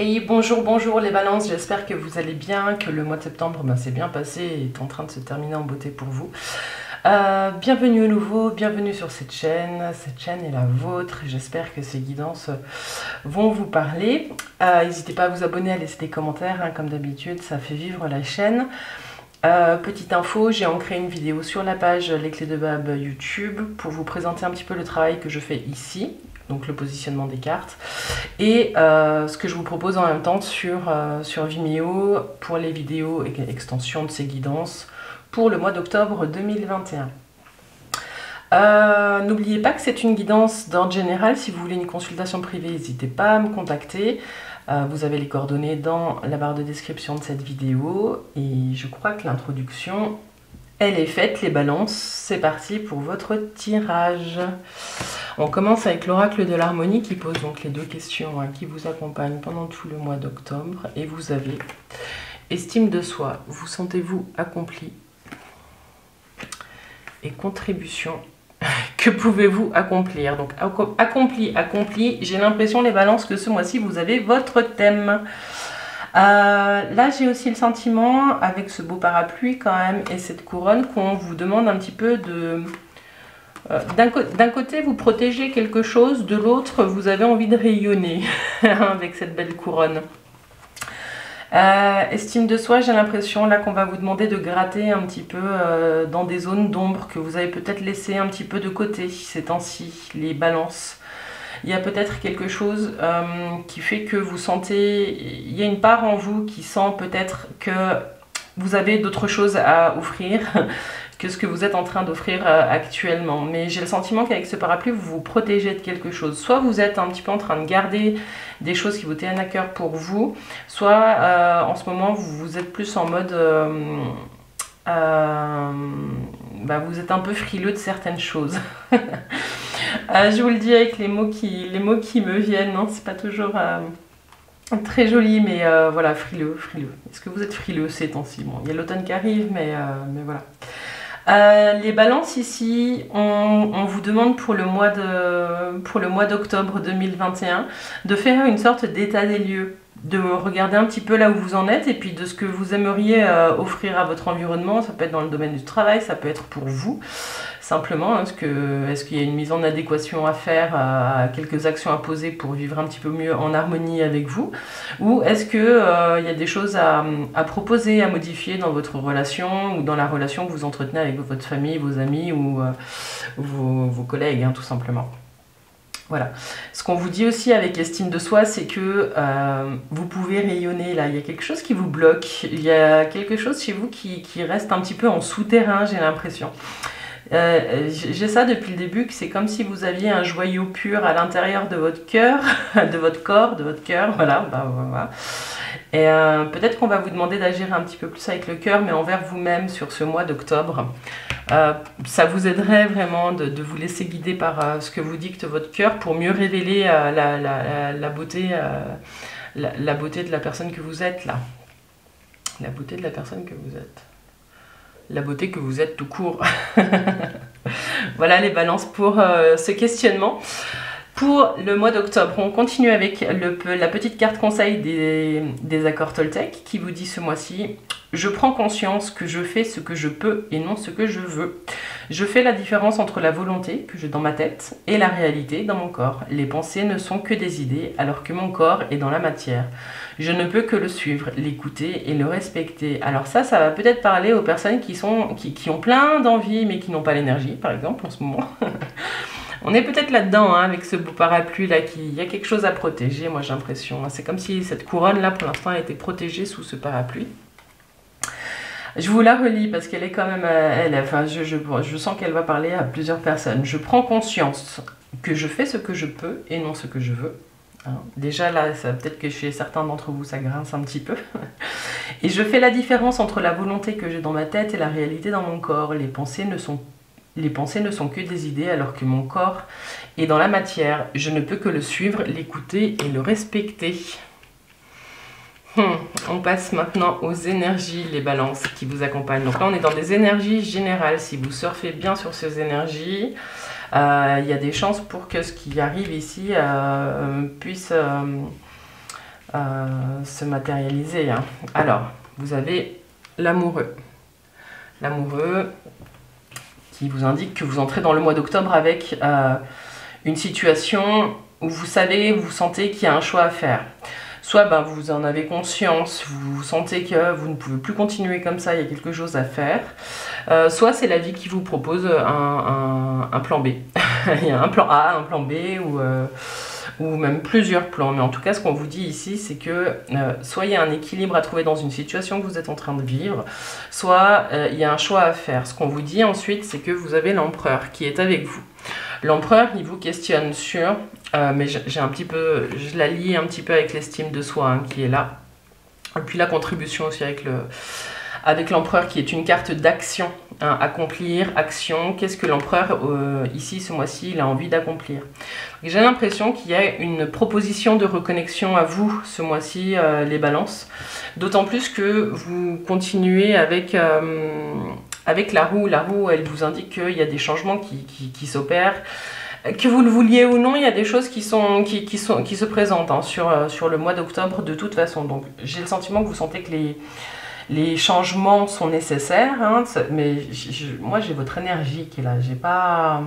Et bonjour, bonjour les balances, j'espère que vous allez bien, que le mois de septembre s'est bien passé et est en train de se terminer en beauté pour vous. Bienvenue au nouveau, bienvenue sur cette chaîne est la vôtre, j'espère que ces guidances vont vous parler. N'hésitez pas à vous abonner, à laisser des commentaires, hein, comme d'habitude, ça fait vivre la chaîne. Petite info, j'ai ancré une vidéo sur la page Les Clés de Bab YouTube pour vous présenter un petit peu le travail que je fais ici, donc le positionnement des cartes, et ce que je vous propose en même temps sur Vimeo pour les vidéos et extensions de ces guidances pour le mois d'octobre 2021. N'oubliez pas que c'est une guidance d'ordre général. Si vous voulez une consultation privée, n'hésitez pas à me contacter. Vous avez les coordonnées dans la barre de description de cette vidéo. Et je crois que l'introduction, elle est faite. Les balances, c'est parti pour votre tirage. On commence avec l'oracle de l'harmonie qui pose donc les deux questions, hein, qui vous accompagnent pendant tout le mois d'octobre. Et vous avez estime de soi. Vous sentez-vous accompli? Et contribution. Que pouvez-vous accomplir? Donc accompli, j'ai l'impression les balances que ce mois-ci vous avez votre thème. Là j'ai aussi le sentiment avec ce beau parapluie quand même et cette couronne qu'on vous demande un petit peu de... d'un côté vous protégez quelque chose, de l'autre vous avez envie de rayonner avec cette belle couronne. Estime de soi, j'ai l'impression là qu'on va vous demander de gratter un petit peu dans des zones d'ombre que vous avez peut-être laissé un petit peu de côté ces temps-ci, les balances. Il y a peut-être quelque chose qui fait que vous sentez, il y a une part en vous qui sent peut-être que vous avez d'autres choses à offrir que ce que vous êtes en train d'offrir actuellement. Mais j'ai le sentiment qu'avec ce parapluie, vous vous protégez de quelque chose. Soit vous êtes un petit peu en train de garder des choses qui vous tiennent à cœur pour vous, soit en ce moment, vous êtes plus en mode... vous êtes un peu frileux de certaines choses. Je vous le dis avec les mots qui me viennent, non, c'est pas toujours... très joli, mais voilà, frileux. Est-ce que vous êtes frileux ces temps-ci? Bon, il y a l'automne qui arrive, mais voilà. Les balances ici, on vous demande pour le mois d'octobre 2021 de faire une sorte d'état des lieux, de regarder un petit peu là où vous en êtes et puis de ce que vous aimeriez offrir à votre environnement. Ça peut être dans le domaine du travail, ça peut être pour vous. Simplement, est-ce qu'il y a une mise en adéquation à faire, quelques actions à poser pour vivre un petit peu mieux en harmonie avec vous? Ou est-ce qu'il y a des choses à proposer, à modifier dans votre relation ou dans la relation que vous entretenez avec votre famille, vos amis ou vos collègues, hein, tout simplement. Voilà. Ce qu'on vous dit aussi avec estime de soi, c'est que vous pouvez rayonner là. Il y a quelque chose qui vous bloque. Il y a quelque chose chez vous qui reste un petit peu en souterrain, j'ai l'impression. J'ai ça depuis le début, que c'est comme si vous aviez un joyau pur à l'intérieur de votre cœur, de votre corps, de votre cœur, voilà, voilà. Et peut-être qu'on va vous demander d'agir un petit peu plus avec le cœur, mais envers vous-même sur ce mois d'octobre. Ça vous aiderait vraiment de vous laisser guider par ce que vous dicte votre cœur pour mieux révéler la beauté de la personne que vous êtes là. La beauté de la personne que vous êtes. La beauté que vous êtes tout court. Voilà les balances pour ce questionnement. Pour le mois d'octobre, on continue avec la petite carte conseil des accords Toltec qui vous dit ce mois-ci: je prends conscience que je fais ce que je peux et non ce que je veux. Je fais la différence entre la volonté que j'ai dans ma tête et la réalité dans mon corps. Les pensées ne sont que des idées alors que mon corps est dans la matière. Je ne peux que le suivre, l'écouter et le respecter. Alors ça va peut-être parler aux personnes qui ont plein d'envie mais qui n'ont pas l'énergie, par exemple, en ce moment. On est peut-être là-dedans, hein, avec ce beau parapluie là, il y a quelque chose à protéger, moi j'ai l'impression. C'est comme si cette couronne là, pour l'instant, a été protégée sous ce parapluie. Je vous la relis parce qu'elle est quand même... je sens qu'elle va parler à plusieurs personnes. Je prends conscience que je fais ce que je peux et non ce que je veux. Hein. Déjà là, peut-être que chez certains d'entre vous, ça grince un petit peu. Et je fais la différence entre la volonté que j'ai dans ma tête et la réalité dans mon corps. Les pensées ne sont que des idées alors que mon corps est dans la matière. Je ne peux que le suivre, l'écouter et le respecter. On passe maintenant aux énergies, les balances qui vous accompagnent. Donc là, on est dans des énergies générales. Si vous surfez bien sur ces énergies, il y a des chances pour que ce qui arrive ici puisse se matérialiser, hein. Alors, vous avez l'amoureux. L'amoureux qui vous indique que vous entrez dans le mois d'octobre avec une situation où vous savez, vous sentez qu'il y a un choix à faire. Soit vous en avez conscience, vous sentez que vous ne pouvez plus continuer comme ça, il y a quelque chose à faire. Soit c'est la vie qui vous propose un plan B. Il y a un plan A, un plan B ou même plusieurs plans. Mais en tout cas, ce qu'on vous dit ici, c'est que soit il y a un équilibre à trouver dans une situation que vous êtes en train de vivre, soit il y a un choix à faire. Ce qu'on vous dit ensuite, c'est que vous avez l'empereur qui est avec vous. L'empereur, il vous questionne sur, mais je la lie un petit peu avec l'estime de soi, hein, qui est là. Et puis la contribution aussi avec l'empereur qui est une carte d'action, hein, accomplir, action. Qu'est-ce que l'empereur, ici, ce mois-ci, il a envie d'accomplir? J'ai l'impression qu'il y a une proposition de reconnexion à vous ce mois-ci, les balances. D'autant plus que vous continuez avec la roue. La roue, elle vous indique qu'il y a des changements qui s'opèrent. Que vous le vouliez ou non, il y a des choses qui se présentent, hein, sur le mois d'octobre de toute façon. Donc j'ai le sentiment que vous sentez que les changements sont nécessaires, hein, mais moi j'ai votre énergie qui est là. J'ai pas...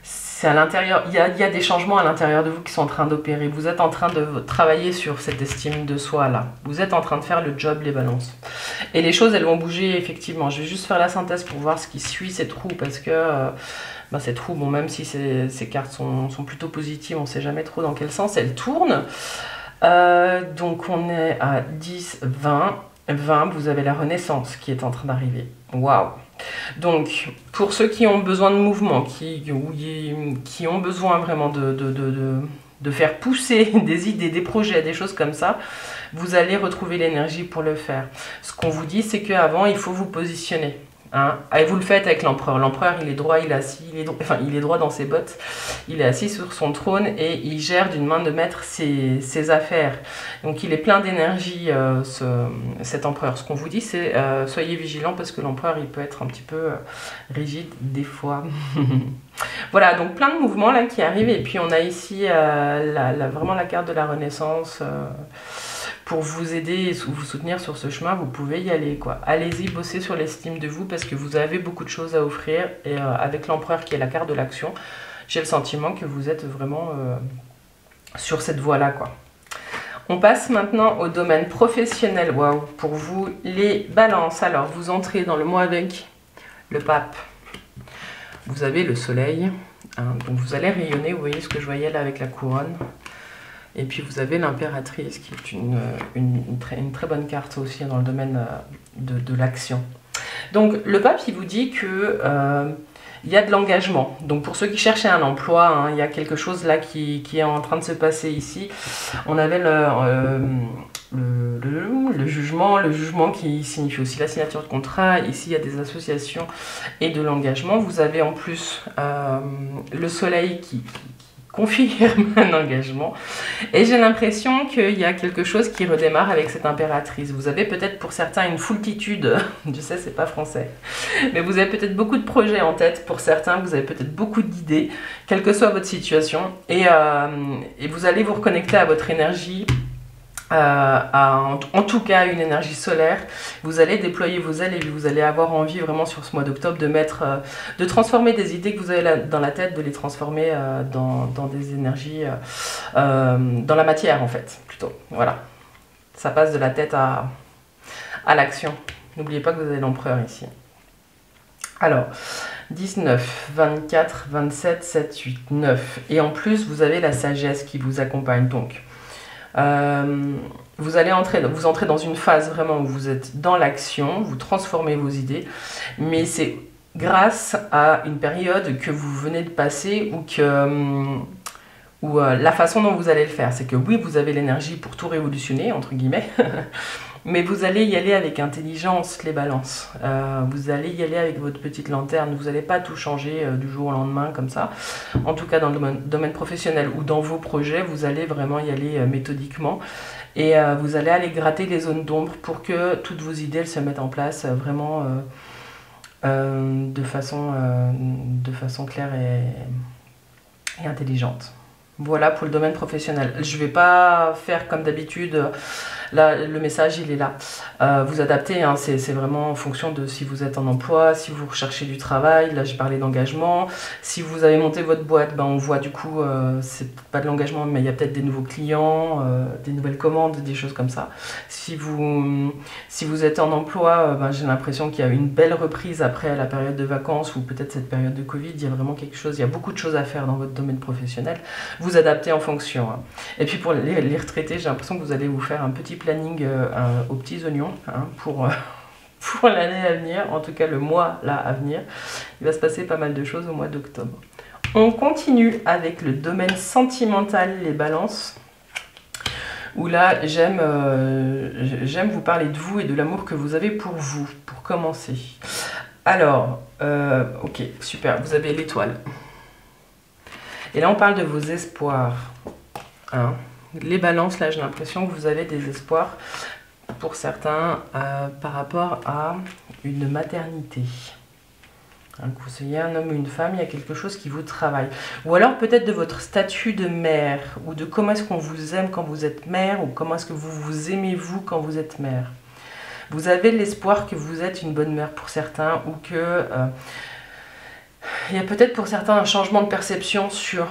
C'est à l'intérieur, il y a des changements à l'intérieur de vous qui sont en train d'opérer. Vous êtes en train de travailler sur cette estime de soi là. Vous êtes en train de faire le job, les balances. Et les choses, elles vont bouger effectivement. Je vais juste faire la synthèse pour voir ce qui suit cette roue parce que cette roue, bon, même si ces cartes sont plutôt positives, on ne sait jamais trop dans quel sens elles tournent. Donc on est à 10, 20. 20, vous avez la renaissance qui est en train d'arriver. Waouh! Donc, pour ceux qui ont besoin de mouvement, qui ont besoin vraiment de faire pousser des idées, des projets, des choses comme ça, vous allez retrouver l'énergie pour le faire. Ce qu'on vous dit, c'est qu'avant, il faut vous positionner. Hein, et vous le faites avec l'empereur. L'empereur, il est droit, il est assis, il est droit dans ses bottes, il est assis sur son trône et il gère d'une main de maître ses affaires. Donc il est plein d'énergie, cet empereur. Ce qu'on vous dit, c'est soyez vigilants parce que l'empereur, il peut être un petit peu rigide des fois. Voilà, donc plein de mouvements là qui arrivent et puis on a ici vraiment la carte de la renaissance. Pour vous aider et vous soutenir sur ce chemin, vous pouvez y aller, quoi. Allez-y, bossez sur l'estime de vous parce que vous avez beaucoup de choses à offrir. Et avec l'empereur qui est la carte de l'action, j'ai le sentiment que vous êtes vraiment sur cette voie-là, quoi. On passe maintenant au domaine professionnel. Waouh, pour vous, les balances. Alors, vous entrez dans le mois avec le pape. Vous avez le soleil. Hein, donc, vous allez rayonner. Vous voyez ce que je voyais là avec la couronne. Et puis vous avez l'impératrice qui est une très bonne carte aussi dans le domaine de l'action. Donc le pape, il vous dit que il y a de l'engagement. Donc pour ceux qui cherchaient un emploi, hein, il y a quelque chose là qui est en train de se passer ici. On avait le jugement qui signifie aussi la signature de contrat. Ici, il y a des associations et de l'engagement. Vous avez en plus le soleil qui confirme un engagement et j'ai l'impression qu'il y a quelque chose qui redémarre avec cette impératrice. Vous avez peut-être pour certains une foultitude, je sais c'est pas français, mais vous avez peut-être beaucoup de projets en tête pour certains, vous avez peut-être beaucoup d'idées, quelle que soit votre situation et vous allez vous reconnecter à votre énergie. En tout cas une énergie solaire, vous allez déployer vos ailes et vous allez avoir envie vraiment sur ce mois d'octobre de transformer des idées que vous avez dans la tête, de les transformer dans des énergies, dans la matière en fait, plutôt, voilà. Ça passe de la tête à l'action. N'oubliez pas que vous avez l'empereur ici. Alors, 19, 24, 27, 7, 8, 9. Et en plus, vous avez la sagesse qui vous accompagne donc. Vous entrez dans une phase vraiment où vous êtes dans l'action, vous transformez vos idées, mais c'est grâce à une période que vous venez de passer ou la façon dont vous allez le faire. C'est que oui, vous avez l'énergie pour tout révolutionner, entre guillemets, mais vous allez y aller avec intelligence, les balances. Vous allez y aller avec votre petite lanterne. Vous n'allez pas tout changer du jour au lendemain comme ça. En tout cas, dans le domaine professionnel ou dans vos projets, vous allez vraiment y aller méthodiquement. Et vous allez aller gratter les zones d'ombre pour que toutes vos idées elles se mettent en place vraiment de façon claire et intelligente. Voilà pour le domaine professionnel. Je ne vais pas faire comme d'habitude, là le message il est là. Vous adaptez, hein, c'est vraiment en fonction de si vous êtes en emploi, si vous recherchez du travail, là j'ai parlé d'engagement. Si vous avez monté votre boîte, ben, on voit du coup, c'est pas de l'engagement mais il y a peut-être des nouveaux clients, des nouvelles commandes, des choses comme ça. Si vous êtes en emploi, ben, j'ai l'impression qu'il y a une belle reprise après la période de vacances ou peut-être cette période de Covid, il y a vraiment quelque chose, il y a beaucoup de choses à faire dans votre domaine professionnel. Vous adaptez en fonction. Hein. Et puis pour les retraités, j'ai l'impression que vous allez vous faire un petit planning aux petits oignons hein, pour l'année à venir, en tout cas le mois là à venir. Il va se passer pas mal de choses au mois d'octobre. On continue avec le domaine sentimental, les balances. Où là, j'aime vous parler de vous et de l'amour que vous avez pour vous, pour commencer. Alors, ok, super, vous avez l'étoile. Et là, on parle de vos espoirs. Hein. Les balances, là, j'ai l'impression que vous avez des espoirs, pour certains, par rapport à une maternité. Hein, que vous soyez un homme ou une femme, il y a quelque chose qui vous travaille. Ou alors peut-être de votre statut de mère, ou de comment est-ce qu'on vous aime quand vous êtes mère, ou comment est-ce que vous vous aimez vous quand vous êtes mère. Vous avez l'espoir que vous êtes une bonne mère pour certains, ou que... il y a peut-être pour certains un changement de perception sur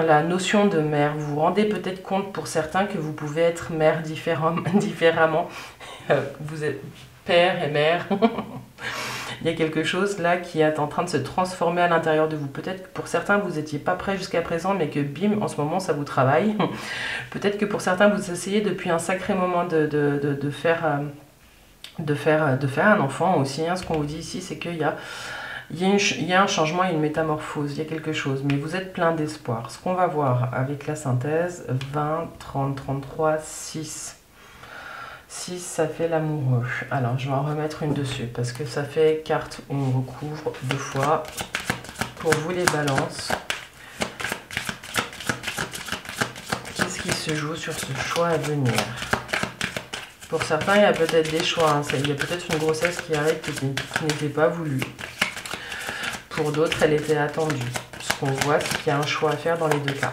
la notion de mère. Vous vous rendez peut-être compte pour certains que vous pouvez être mère différemment. Vous êtes père et mère. Il y a quelque chose là qui est en train de se transformer à l'intérieur de vous. Peut-être que pour certains vous n'étiez pas prêt jusqu'à présent, mais que bim, en ce moment ça vous travaille. Peut-être que pour certains vous essayez depuis un sacré moment de faire un enfant aussi. Hein. Ce qu'on vous dit ici, c'est qu'il y a un changement et une métamorphose, il y a quelque chose, mais vous êtes plein d'espoir. Ce qu'on va voir avec la synthèse, 20, 30, 33, 6. 6, ça fait l'amoureux. Alors, je vais en remettre une dessus, parce que ça fait carte où on recouvre 2 fois. Pour vous les balances, qu'est-ce qui se joue sur ce choix à venir? Pour certains, il y a peut-être des choix, hein. Il y a peut-être une grossesse qui arrive qui n'était pas voulue. Pour d'autres, elle était attendue. Ce qu'on voit, c'est qu'il y a un choix à faire dans les 2 cas.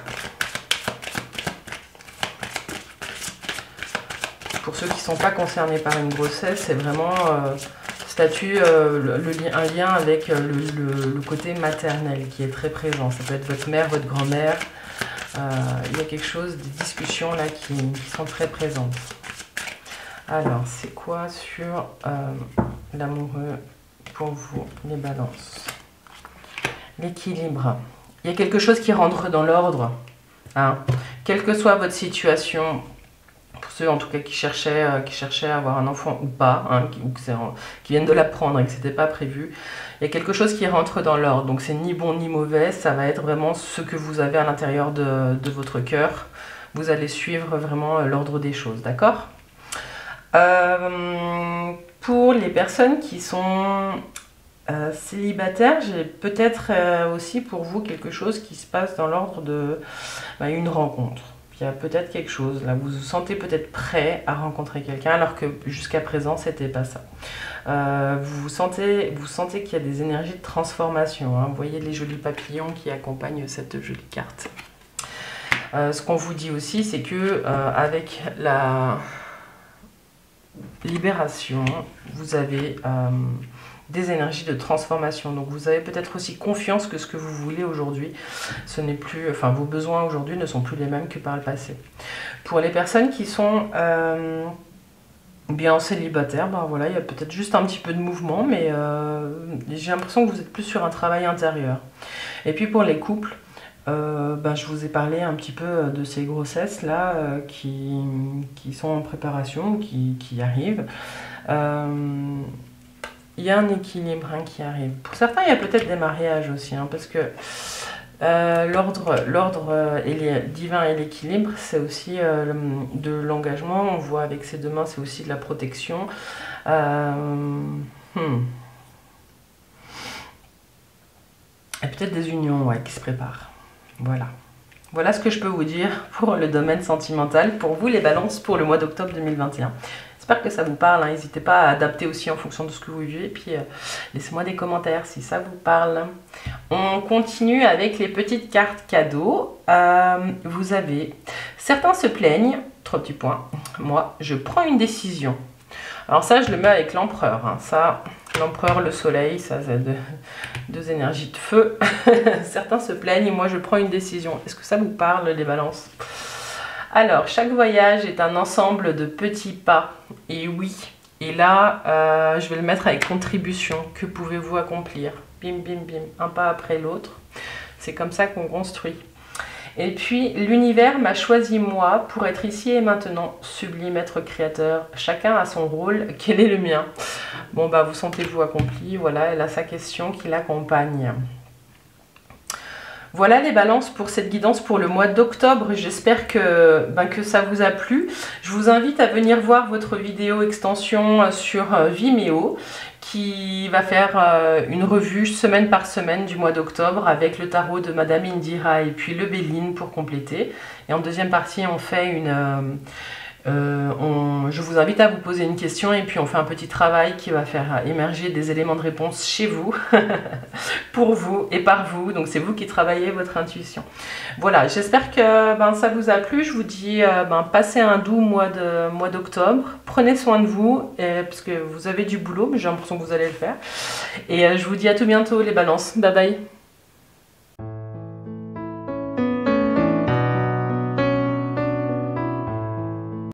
Pour ceux qui ne sont pas concernés par une grossesse, c'est vraiment statut, un lien avec le côté maternel qui est très présent. Ça peut être votre mère, votre grand-mère. Il y a quelque chose, des discussions là qui sont très présentes. Alors, c'est quoi sur l'amoureux pour vous, les balances? L'équilibre. Il y a quelque chose qui rentre dans l'ordre. Hein. Quelle que soit votre situation, pour ceux en tout cas qui cherchaient à avoir un enfant ou pas, hein, qui viennent de l'apprendre et que ce n'était pas prévu, il y a quelque chose qui rentre dans l'ordre. Donc c'est ni bon ni mauvais, ça va être vraiment ce que vous avez à l'intérieur de votre cœur. Vous allez suivre vraiment l'ordre des choses, d'accord? Pour les personnes qui sont... célibataire, j'ai peut-être aussi pour vous quelque chose qui se passe dans l'ordre de une rencontre. Il y a peut-être quelque chose, là vous vous sentez peut-être prêt à rencontrer quelqu'un alors que jusqu'à présent c'était pas ça. Vous sentez qu'il y a des énergies de transformation, hein. Vous voyez les jolis papillons qui accompagnent cette jolie carte. Ce qu'on vous dit aussi, c'est que avec la libération, vous avez... des énergies de transformation. Donc vous avez peut-être aussi confiance que ce que vous voulez aujourd'hui, ce n'est plus, enfin vos besoins aujourd'hui ne sont plus les mêmes que par le passé. Pour les personnes qui sont bien célibataires, ben voilà, il y a peut-être juste un petit peu de mouvement, mais j'ai l'impression que vous êtes plus sur un travail intérieur. Et puis pour les couples, je vous ai parlé un petit peu de ces grossesses là qui sont en préparation, qui arrivent. Il y a un équilibre qui arrive. Pour certains, il y a peut-être des mariages aussi, hein, parce que l'ordre divin et l'équilibre, c'est aussi de l'engagement. On voit avec ces 2 mains, c'est aussi de la protection. Et peut-être des unions qui se préparent. Voilà. Voilà ce que je peux vous dire pour le domaine sentimental. Pour vous, les balances, pour le mois d'octobre 2021. J'espère que ça vous parle, hein. N'hésitez pas à adapter aussi en fonction de ce que vous vivez. Puis laissez-moi des commentaires si ça vous parle. On continue avec les petites cartes cadeaux. Vous avez... Certains se plaignent, 3 petits points. Moi, je prends une décision. Alors ça, je le mets avec l'empereur. Hein. Ça, l'empereur, le soleil, ça c'est deux énergies de feu. Certains se plaignent et moi, je prends une décision. Est-ce que ça vous parle, les balances? Alors, chaque voyage est un ensemble de petits pas. Et oui, et là, je vais le mettre avec contribution. Que pouvez-vous accomplir? Bim, bim, bim, un pas après l'autre. C'est comme ça qu'on construit. Et puis, l'univers m'a choisi moi pour être ici et maintenant. Sublime être créateur. Chacun a son rôle. Quel est le mien? Bon, bah, vous sentez-vous accompli? Voilà, elle a sa question qui l'accompagne. Voilà les balances pour cette guidance pour le mois d'octobre. J'espère que ça vous a plu. Je vous invite à venir voir votre vidéo extension sur Vimeo qui va faire une revue semaine par semaine du mois d'octobre avec le tarot de Madame Indira et puis le Béline pour compléter. Et en deuxième partie, on fait une... je vous invite à vous poser une question et puis on fait un petit travail qui va faire émerger des éléments de réponse chez vous, pour vous et par vous. Donc c'est vous qui travaillez votre intuition. Voilà, j'espère que ça vous a plu. Je vous dis passez un doux mois d'octobre. Prenez soin de vous parce que vous avez du boulot, mais j'ai l'impression que vous allez le faire. Et je vous dis à tout bientôt les balances. Bye bye.